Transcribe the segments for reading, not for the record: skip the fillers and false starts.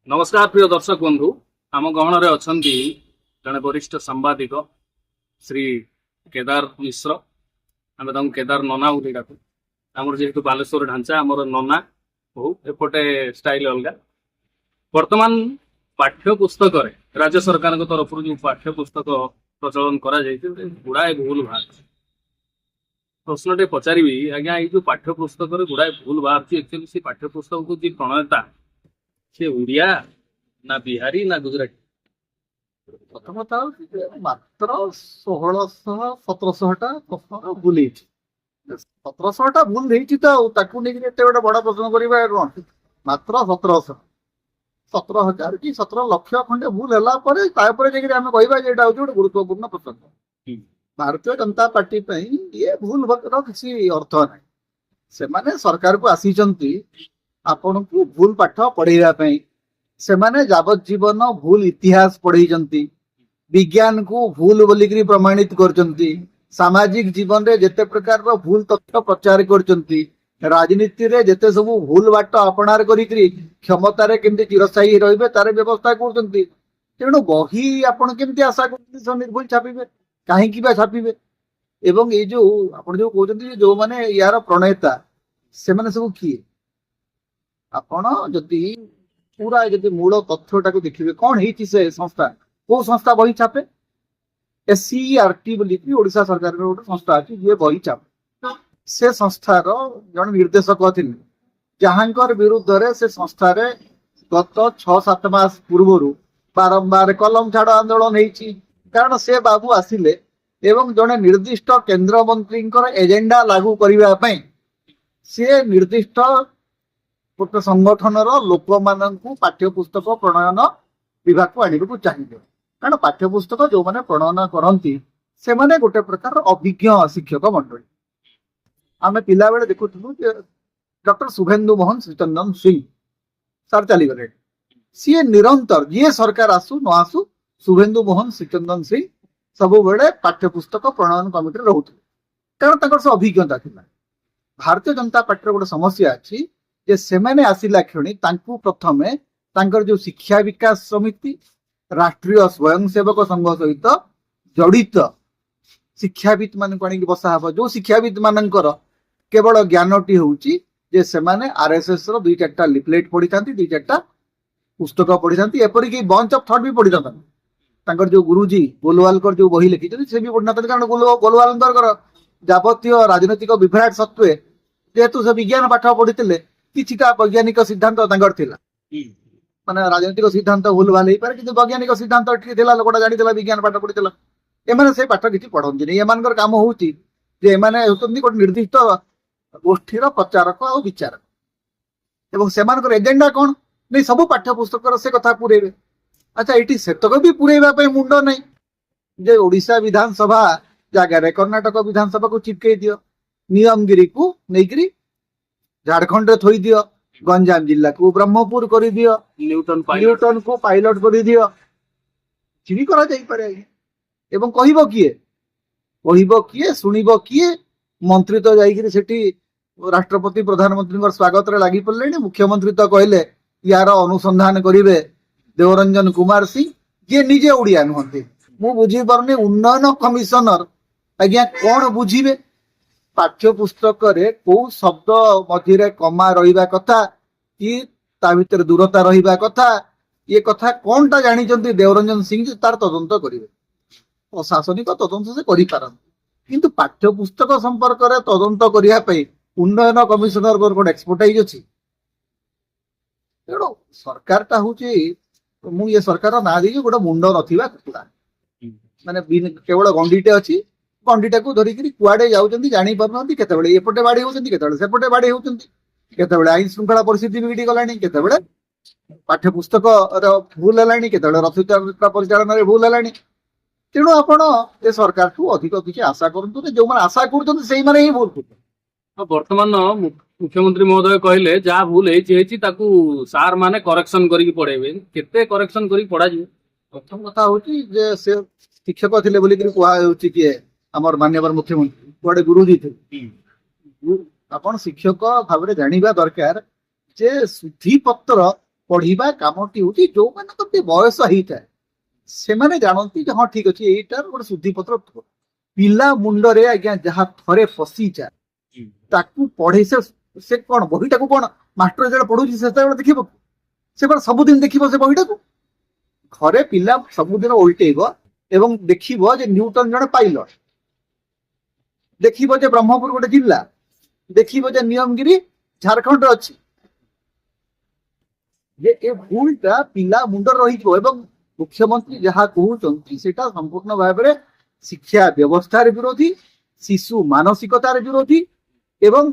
नमस्कार प्रिय दर्शक बंधु आम गहन अच्छा जड़े वरिष्ठ सांबादिक श्री केदार मिश्र आम केदार नना बोली डाकू आमर जेहेतु बालेश्वर ढांचा आमर नना हो एपटे स्टाइल अलग वर्तमान पाठ्य पुस्तक राज्य सरकार तरफ जो पाठ्य पुस्तक प्रचलन गुड़ाए भूल बाहर प्रश्न टे पचारि आज्ञा ये जो पाठ्य पुस्तक गुड़ाए भूल बाहर एक्चुअली से पाठ्य पुस्तक को जी प्रणेता से उड़िया ना बिहारी ना गुजराती प्रथम कथा मात्र 1600-1700टा प्रश्न भूल 1700टा भूल तो गोटे बड़ प्रश्न करवा मात्र 17,000 कि 17 लक्ष खंडे भूल है कहवा गोटे गुरुत्वपूर्ण प्रसंग भारतीय जनता पार्टी ये भूल किसी अर्थ ना से माने सरकार को आसी आपण को भूल पाठ पढ़ाई से माने जावज्जीवन भूल इतिहास पढ़ई विज्ञान को भूल बोलिक प्रमाणित कर सामाजिक जीवन रे जेते प्रकार भूल तथ्य प्रचार कर राजनीति रे जेते सब भूल बाट अपनार करी क्षमतार केमती चिरस्थायी रहिबे तार व्यवस्था कर तेणु बही आपण केमती आशा कर निर्भुल छापिबे कहीं छापिबे एवं ये जो आपण जो कहते जो माने यार प्रणेता से माने सब किए आपण जदि पूरा जदि मूल तथ्यटा को देखिए कौन है से संस्था को संस्था बही छापे SCERT बोली ओडिशा सरकार गोटे संस्था अच्छी जी बही छापे से संस्थार जन निर्देशक थे जहांकर विरुद्ध रे से संस्था गत 6-7 मास पूर्व बारंबार कलम छाड़ आंदोलन होती कारण से बाबू आसिले एवं जड़े निर्दिष्ट केंद्र मंत्री एजेंडा लागू करने सी निर्दिष्ट गोटे संगठन लोक मान पाठ्य पुस्तक प्रणयन विभाग को आने को चाहिए कारण पाठ्य पुस्तक जो मैंने प्रणयन करती से माने गोटे प्रकार अभिज्ञ शिक्षक मंडली आम पिला बेले देखुलु डॉक्टर शुभेन्दु मोहन श्रीचंदन सिंह सार चलीगले सी निरंतर जी सरकार आसू न आसू शुभेन्दु मोहन श्रीचंदन सिंह सब बेले पाठ्य पुस्तक प्रणयन कमिटी रोते कारण से अभिज्ञता थी भारतीय जनता पार्टी गोटे समस्या अच्छी जे सेमाने आसिला क्षणी तांकु प्रथमे तांकर जो शिक्षा विकास समिति राष्ट्रीय स्वयंसेवक संघ सहित जड़ित शिक्षाविद मान को बसा हम जो शिक्षाविद मानकर केवल ज्ञानटी होउची जे सेमाने RSS रो 2-4टा लिफलेट पढ़ी था 2-4टा पुस्तक पढ़ी था एपरिक बंच ऑफ थॉट भी पढ़ी था जो गुरुजी गोलवालकर जो बही लिखी से भी पढ़ी ना कारण गोलवालकर जावतीय राजनैतिक विभ्राट सत्वे जेहेतु से विज्ञान पाठ पढ़ी किछिटा वैज्ञानिक सिद्धांत माने राजनीतिक सिद्धांत भूल भाल हो पारे किंतु वैज्ञानिक सिद्धांत लोकटा जानी विज्ञान पाठ पढ़ी एमाने से पाठ किसी पढ़ती एमान काम हूँ गोटे निर्दिष्ट गोष्ठीर प्रचारक और विचारक एवं से एजेंडा कौन नहीं सब पाठ्य पुस्तक से कथा पुरेबे अच्छा ये सेतक भी पुरेबा मुंड नहीं जे ओडिशा विधानसभा जगह कर्णाटक विधानसभा को चिपकई दियो नियमगिरी को नहीं झारखंड रे थोई दियो गंजाम जिला को ब्रह्मपुर कर दियो न्यूटन को पायलट कर दियो चिनी करा जाई पारे एवं कहबो किए सुनिबो किए मंत्री तो जाई सेठी राष्ट्रपति प्रधानमंत्री स्वागत रे लागी पड़ले मुख्यमंत्री तो कहले यार अनुसंधान करिवे देवरंजन कुमार सिंह जे निजे ओडिया नुहंती मु बुझी पारनी उन्नयन कमिशनर आज्ञा कौन बुझीबे पाठ्य पुस्तक रे को शब्द मझे कमा रहिबा कथा कि ता भीतर दूरता रहिबा कथा ये कथा कौन टा जानी देवरंजन सिंह तार तदंत करिवे प्रशासनिक तदंत से करि पारन किंतु पाठ्य पुस्तक संपर्क रे तदंत करिया पई उन्नयन कमिशनर को एक्सपर्टाइज अछि तेणु सरकार टा होची मु ये सरकार ना दी गोटे मुंड नथिबा कुकुड़ा माने केवल गंडीटे अछि गंडीटा को धरिक कुआडे जाऊँच जानी पार केतबेले एपटे बाड़ी होती केतबेले सेपटे बाड़ी होती केतबेले आईन श्रृंखला परिस्थिति बिगड़ी गलानी केतबेले पाठ्य पुस्तक भूल है केतबेले रथयात्रा परिचालन में भूल है तेणु आपण ए सरकार ठू अधिक किसी आशा करते जो मैंने आशा कर ही भूल कर वर्तमान मुख्यमंत्री महोदय कहले जहाँ भूल है सार माने करेक्शन करी पढ़ेबे केते करेक्शन करी पढ़ा जी प्रथम कथा होची जे से शिक्षक थिले बोली कहा होची कि आमर मान्यवर मुख्यमंत्री गोटे गुरुजी थे आपण शिक्षक भाव में जाना दरकार जे सुधी पत्र ପଢିବା କାମଟି ହଉଛି ଯୋଉମାନଙ୍କର ଟିକେ ବୟସ ହେଇଥାଏ ସେମାନେ ଜାଣନ୍ତି ଯେ ହଁ ଠିକ ଅଛି ଏଇଟାର ଗୋଟେ ଶୁଦ୍ଧିପତ୍ର ଥିବ। ପିଲା ମୁଣ୍ଡରେ ଆଜ୍ଞା ଯାହା ଥରେ ପଶିଯାଏ ତାକୁ ପଢେଇ ସେ କଣ ବହିଟାକୁ କଣ ମାଷ୍ଟର ଯେତେବେଳେ ପଢୁଛି ସେତେବେଳେ ଦେଖିବ କି? ସେ କଣ ସବୁଦିନ ଦେଖିବ ସେ ବହିଟାକୁ? ଘରେ ପିଲା ସବୁଦିନ ଓଲଟେଇବ ଏବଂ ଦେଖିବ ଯେ ନ୍ୟୁଟନ ଜଣେ ପାଇଲଟ, ଦେଖିବ ଯେ ବ୍ରହ୍ମପୁର ଗୋଟେ ଜିଲ୍ଲା, ଦେଖିବ ଯେ ନିୟମଗିରି ଝାଡଖଣ୍ଡରେ ଅଛି। ଯେ ଏ ଭୁଲଟା ପିଲା ମୁଣ୍ଡରେ ରହିଯିବ ଏବଂ ମୁଖ୍ୟମନ୍ତ୍ରୀ ଯାହା କହୁଛନ୍ତି ସେଟା ସମ୍ପୂର୍ଣ୍ଣ ଭାବରେ ଶିକ୍ଷା ବ୍ୟବସ୍ଥାର ବିରୋଧୀ, ଶିଶୁ ମାନସିକତାର ବିରୋଧୀ ଏବଂ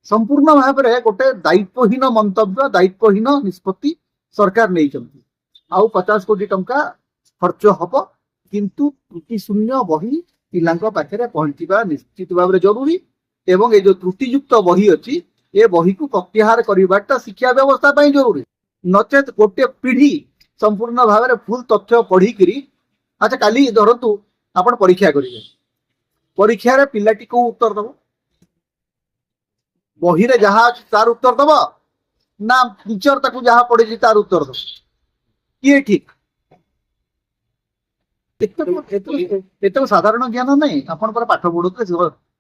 ସମ୍ପୂର୍ଣ୍ଣ ଭାବରେ ଗୋଟେ ଦାୟିତ୍ୱହୀନ ମନ୍ତବ୍ୟ, ଦାୟିତ୍ୱହୀନ ନିଷ୍ପତ୍ତି ସରକାର ନେଇଛନ୍ତି। ଆଉ 50 କୋଟି ଟଙ୍କା ଖର୍ଚ୍ଚ ହବ କିନ୍ତୁ ତ୍ରୁଟି ଶୂନ୍ୟ ବହି ପିଲାଙ୍କ ପାଖରେ ପହଞ୍ଚିବା ନିଶ୍ଚିତ ଭାବରେ ଜରୁରୀ ଏବଂ ଏ ଯୋଉ ତ୍ରୁଟିଯୁକ୍ତ ବହି ଅଛି ଏ ବହିକୁ ପ୍ରତ୍ୟାହାର କରିବାଟା ଶିକ୍ଷା ବ୍ୟବସ୍ଥା ପାଇଁ ଜରୁରୀ। ନଚେତ ଗୋଟେ ପିଢି ସମ୍ପୂର୍ଣ୍ଣ ଭାବରେ ଭୁଲ ତଥ୍ୟ ପଢିକିରି ଆଚ୍ଛା କାଲି ଧରନ୍ତୁ ଆପଣ ପରୀକ୍ଷା କରିବେ, ପରୀକ୍ଷାରେ ପିଲାଟି କୋଉ ଉତ୍ତର ଦବ? ବହିରେ ଯାହା ଅଛି ତାର ଉତ୍ତର ଦବ ନା ଟିଚର ତାକୁ ଯାହା ପଢିଛି ତାର ଉତ୍ତର ଦବ? କିଏ ଠିକ? ଏତେ ସାଧାରଣ ଜ୍ଞାନ ନାହିଁ। ଆପଣ ପରା ପାଠ ପଢୁଥିଲେ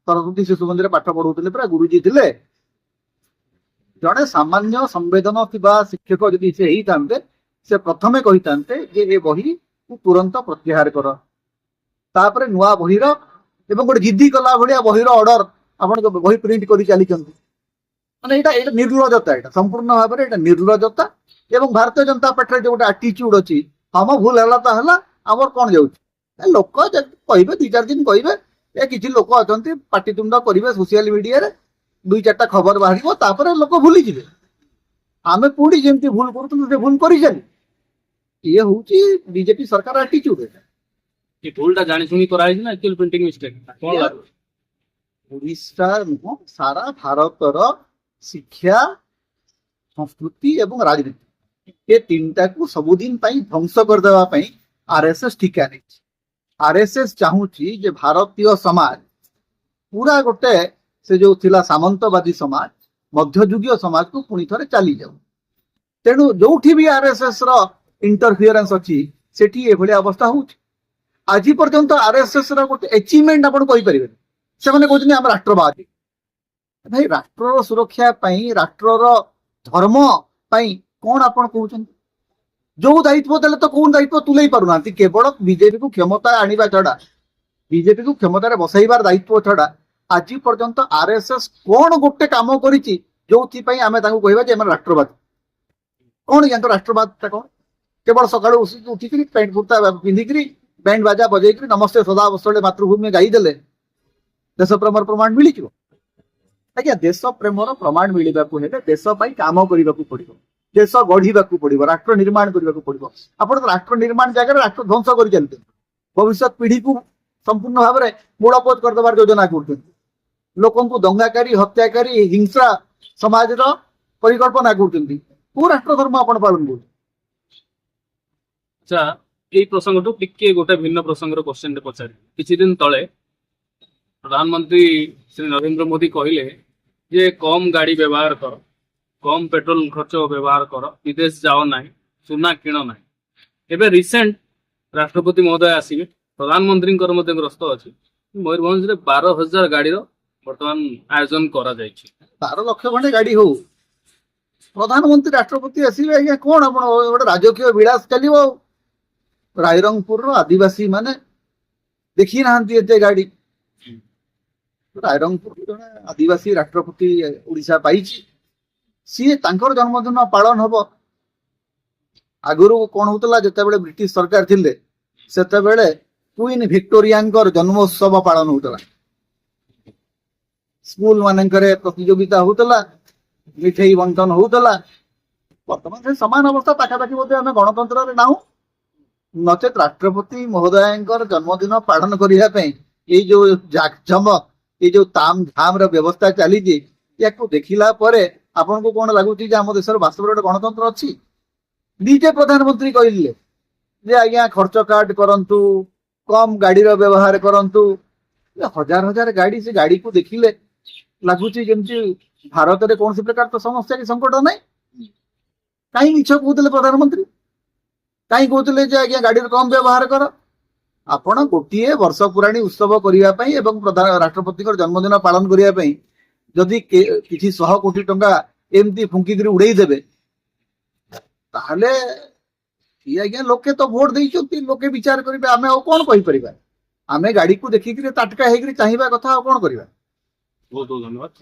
ସରସ୍ୱତୀ ଶିଶୁ ମନ୍ଦିରରେ ପାଠ ପଢୁଥିଲେ, ପୁରା ଗୁରୁଜୀ ଥିଲେ। ଜଣେ ସାମାନ୍ୟ ସମ୍ବେଦନ ଥିବା ଶିକ୍ଷକ ଯଦି ସେ ହେଇଥାନ୍ତେ ସେ ପ୍ରଥମେ କହିଥାନ୍ତେ ଯେ ଏ ବହିକୁ ତୁରନ୍ତ ପ୍ରତ୍ୟାହାର କର, ତାପରେ ନୂଆ ବହିର ଏବଂ ଗୋଟେ ଜିଦ୍ଦି କଲା ଭଳିଆ ବହିର ଅର୍ଡର ଆପଣ ବହି ପ୍ରିଣ୍ଟ କରି ଚାଲିଛନ୍ତି। ମାନେ ଏଇଟା ନିର୍ଲଜତା, ଏଇଟା ସମ୍ପୂର୍ଣ୍ଣ ଭାବରେ ଏଇଟା ନିର୍ଲଜତା ଏବଂ ଭାରତୀୟ ଜନତା ପାର୍ଟିରେ ଯୋଉ ଗୋଟେ ଆଟିଚ୍ୟୁଡ ଅଛି ହଁ ଭୁଲ ହେଲା ତ ହେଲା ଆମର କଣ ଯାଉଛି। ଲୋକ କହିବେ 2-4 ଦିନ କହିବେ, ଏ କିଛି ଲୋକ ଅଛନ୍ତି ପାଟିତୁଣ୍ଡ କରିବେ ସୋସିଆଲ ମିଡିଆରେ, 2-4ଟା ଖବର ବାହାରିବ ତାପରେ ଲୋକ ଭୁଲିଯିବେ। ଆମେ ପୁଣି ଯେମିତି ଭୁଲ କରୁଥିଲୁ ସେ ଭୁଲ କରିଚାଲି। ଇଏ ହଉଛି ବିଜେପି ସରକାର ଆଟିଚ୍ୟୁଡ। ଏ ଭୁଲଟା ଜାଣି ଶୁଣି କରାହେଇଛି ନା ଆକ୍ଚୁଆଲି ପ୍ରିଣ୍ଟିଂ ମିଷ୍ଟେକ୍? କଣ ଲାଗୁଛି? ଓଡିଶା ନୁହଁ ସାରା ଭାରତର ଶିକ୍ଷା, ସଂସ୍କୃତି ଏବଂ ରାଜନୀତି ଏ ତିନିଟାକୁ ସବୁଦିନ ପାଇଁ ଧ୍ୱଂସ କରିଦେବା ପାଇଁ ଆରଏସଏସ ଠିକା ନେଇଛି। ଆରଏସଏସ ଚାହୁଁଛି ଯେ ଭାରତୀୟ ସମାଜ ପୁରା ଗୋଟେ ସେ ଯୋଉ ଥିଲା ସାମନ୍ତବାଦୀ ସମାଜ, ମଧ୍ୟଯୁଗୀୟ ସମାଜକୁ ପୁଣି ଥରେ ଚାଲିଯାଉ। ତେଣୁ ଯୋଉଠି ବି ଆରଏସଏସ ର ଇଣ୍ଟରଫିୟରେନ୍ସ ଅଛି ସେଠି ଏଭଳି ଅବସ୍ଥା ହଉଛି। ଆଜି ପର୍ଯ୍ୟନ୍ତ ଆରଏସଏସ ର ଗୋଟେ ଆଚିଭମେଣ୍ଟ ଆପଣ କହିପାରିବେନି। ସେମାନେ କହୁଛନ୍ତି ଆମେ ରାଷ୍ଟ୍ରବାଦୀ। ଭାଇ ରାଷ୍ଟ୍ରର ସୁରକ୍ଷା ପାଇଁ, ରାଷ୍ଟ୍ରର ଧର୍ମ ପାଇଁ କଣ ଆପଣ କହୁଛନ୍ତି? ଯୋଉ ଦାୟିତ୍ୱ ଦେଲେ ତ କୋଉ ଦାୟିତ୍ୱ ତୁଲେଇ ପାରୁନାହାନ୍ତି। କେବଳ ବିଜେପିକୁ କ୍ଷମତା ଆଣିବା ଛଡା, ବିଜେପିକୁ କ୍ଷମତାରେ ବସାଇବାର ଦାୟିତ୍ୱ ଛଡା ଆଜି ପର୍ଯ୍ୟନ୍ତ ଆରଏସଏସ କଣ ଗୋଟେ କାମ କରିଛି ଯୋଉଥିପାଇଁ ଆମେ ତାଙ୍କୁ କହିବା ଯେ ଆମେ ରାଷ୍ଟ୍ରବାଦୀ? କଣ ୟାଙ୍କର ରାଷ୍ଟ୍ରବାଦଟା କଣ? କେବଳ ସକାଳୁ ଉଠିକିରି ପ୍ୟାଣ୍ଟ କୁର୍ତ୍ତା ପିନ୍ଧିକିରି ବ୍ୟାଣ୍ଡ ବାଜା ବଜେଇକିରି ନମସ୍ତେ ସଦା ବତ୍ସଳେ ମାତୃଭୂମି ଗାଇଦେଲେ ଦେଶ ପ୍ରେମର ପ୍ରମାଣ ମିଳିଯିବ? ଆଜ୍ଞା ଦେଶ ପ୍ରେମର ପ୍ରମାଣ ମିଳିବାକୁ ହେଲେ ଦେଶ ପାଇଁ କାମ କରିବାକୁ ପଡିବ, ଦେଶ ଗଢିବାକୁ ପଡିବ, ରାଷ୍ଟ୍ର ନିର୍ମାଣ କରିବାକୁ ପଡିବ। ଆପଣ ତ ରାଷ୍ଟ୍ର ନିର୍ମାଣ ଜାଗାରେ ରାଷ୍ଟ୍ର ଧ୍ୱଂସ କରି ଚାଲିଛନ୍ତି। ଭବିଷ୍ୟତ ପିଢିକୁ ସମ୍ପୂର୍ଣ୍ଣ ଭାବରେ ମୂଳପୋଛ କରିଦେବାର ଯୋଜନା କରୁଛନ୍ତି। ଲୋକଙ୍କୁ ଦଙ୍ଗାକାରୀ, ହତ୍ୟାକାରୀ, ହିଂସା ସମାଜର ପରିକଳ୍ପନା କରୁଛନ୍ତି। କୋଉ ରାଷ୍ଟ୍ର ଧର୍ମ ଆପଣ ପାଳନ କରୁଛନ୍ତି? ଆଚ୍ଛା, ଏଇ ପ୍ରସଙ୍ଗଠୁ ଟିକେ ଗୋଟେ ଭିନ୍ନ ପ୍ରସଙ୍ଗର କ୍ୱେଶ୍ଚନଟେ ପଚାରିବି। କିଛି ଦିନ ତଳେ ପ୍ରଧାନମନ୍ତ୍ରୀ ଶ୍ରୀ ନରେନ୍ଦ୍ର ମୋଦୀ କହିଲେ ଯେ କମ ଗାଡି ବ୍ୟବହାର କର, କମ ପେଟ୍ରୋଲ ଖର୍ଚ୍ଚ ବ୍ୟବହାର କର, ବିଦେଶ ଯାଅ ନାହିଁ, ସୁନା କିଣ ନାହିଁ। ଏବେ ରିସେଣ୍ଟ ରାଷ୍ଟ୍ରପତି ମହୋଦୟ ଆସିବେ, ପ୍ରଧାନମନ୍ତ୍ରୀଙ୍କର ମଧ୍ୟ ଗ୍ରସ୍ତ ଅଛି। ମୟୂରଭଞ୍ଜରେ 12,000 ଗାଡିର ବର୍ତ୍ତମାନ ଆୟୋଜନ କରାଯାଇଛି। 12 ଲକ୍ଷ ଖଣ୍ଡେ ଗାଡି ହଉ, ପ୍ରଧାନମନ୍ତ୍ରୀ ରାଷ୍ଟ୍ରପତି ଆସିବେ ଆଜ୍ଞା କଣ ଆପଣ ଗୋଟେ ରାଜକୀୟ ବିଳାସ ଚାଲିବ ଆଉ। ରାଇରଙ୍ଗପୁରର ଆଦିବାସୀ ମାନେ ଦେଖି ନାହାନ୍ତି ଏତେ ଗାଡି। ରାଇରଙ୍ଗପୁର ଜଣେ ଆଦିବାସୀ ରାଷ୍ଟ୍ରପତି ଓଡିଶା ପାଇଛି, ସିଏ ତାଙ୍କର ଜନ୍ମଦିନ ପାଳନ ହବ। ଆଗରୁ କଣ ହଉଥିଲା, ଯେତେବେଳେ ବ୍ରିଟିଶ ସରକାର ଥିଲେ ସେତେବେଳେ କୁଇନ ଭିକ୍ଟୋରିଆଙ୍କର ଜନ୍ମୋତ୍ସବ ପାଳନ ହଉଥିଲା। ସ୍କୁଲ ମାନଙ୍କରେ ପ୍ରତିଯୋଗିତା ହଉଥିଲା, ମିଠେଇ ବଣ୍ଟନ ହଉଥିଲା। ବର୍ତ୍ତମାନ ସେ ସମାନ ଅବସ୍ଥା ପାଖାପାଖି ବୋଧେ ଆମେ ଗଣତନ୍ତ୍ରରେ ନାହୁଁ। ନଚେତ ରାଷ୍ଟ୍ରପତି ମହୋଦୟଙ୍କର ଜନ୍ମଦିନ ପାଳନ କରିବା ପାଇଁ ଏଇ ଯୋଉ ଜାକଜମକ, ଏଇ ଯୋଉ ତାମ ଝାମ ର ବ୍ୟବସ୍ଥା ଚାଲିଛି, ୟାକୁ ଦେଖିଲା ପରେ ଆପଣଙ୍କୁ କଣ ଲାଗୁଛି ଯେ ଆମ ଦେଶର ବାସ୍ତବରେ ଗୋଟେ ଗଣତନ୍ତ୍ର ଅଛି? ନିଜେ ପ୍ରଧାନମନ୍ତ୍ରୀ କହିଲେ ଯେ ଆଜ୍ଞା ଖର୍ଚ୍ଚ କାଟ କରନ୍ତୁ, କମ ଗାଡିର ବ୍ୟବହାର କରନ୍ତୁ। ହଜାର ହଜାର ଗାଡି, ସେ ଗାଡିକୁ ଦେଖିଲେ ଲାଗୁଛି ଯେମିତି ଭାରତରେ କୌଣସି ପ୍ରକାର ତ ସମସ୍ୟା କି ସଙ୍କଟ ନାହିଁ। କାହିଁ ମିଛ କହୁଥିଲେ ପ୍ରଧାନମନ୍ତ୍ରୀ? କାହିଁ କହୁଥିଲେ ଯେ ଆଜ୍ଞା ଗାଡିର କମ ବ୍ୟବହାର କର? ଆପଣ ଗୋଟିଏ ବର୍ଷ ପୁରାଣୀ ଉତ୍ସବ କରିବା ପାଇଁ ଏବଂ ରାଷ୍ଟ୍ରପତିଙ୍କର ଜନ୍ମଦିନ ପାଳନ କରିବା ପାଇଁ ଯଦି କିଛି 100 କୋଟି ଟଙ୍କା ଏମିତି ଫୁଙ୍କିକିରି ଉଡେଇ ଦେବେ, ତାହେଲେ ଆଜ୍ଞା ଲୋକେ ତ ଭୋଟ ଦେଇଛନ୍ତି, ଲୋକେ ବିଚାର କରିବେ। ଆମେ ଆଉ କଣ କହିପାରିବା? ଆମେ ଗାଡିକୁ ଦେଖିକିରି ତାଟକା ହେଇକିରି ଚାହିଁବା କଥା, ଆଉ କଣ କରିବା? ବହୁତ ବହୁତ ଧନ୍ୟବାଦ।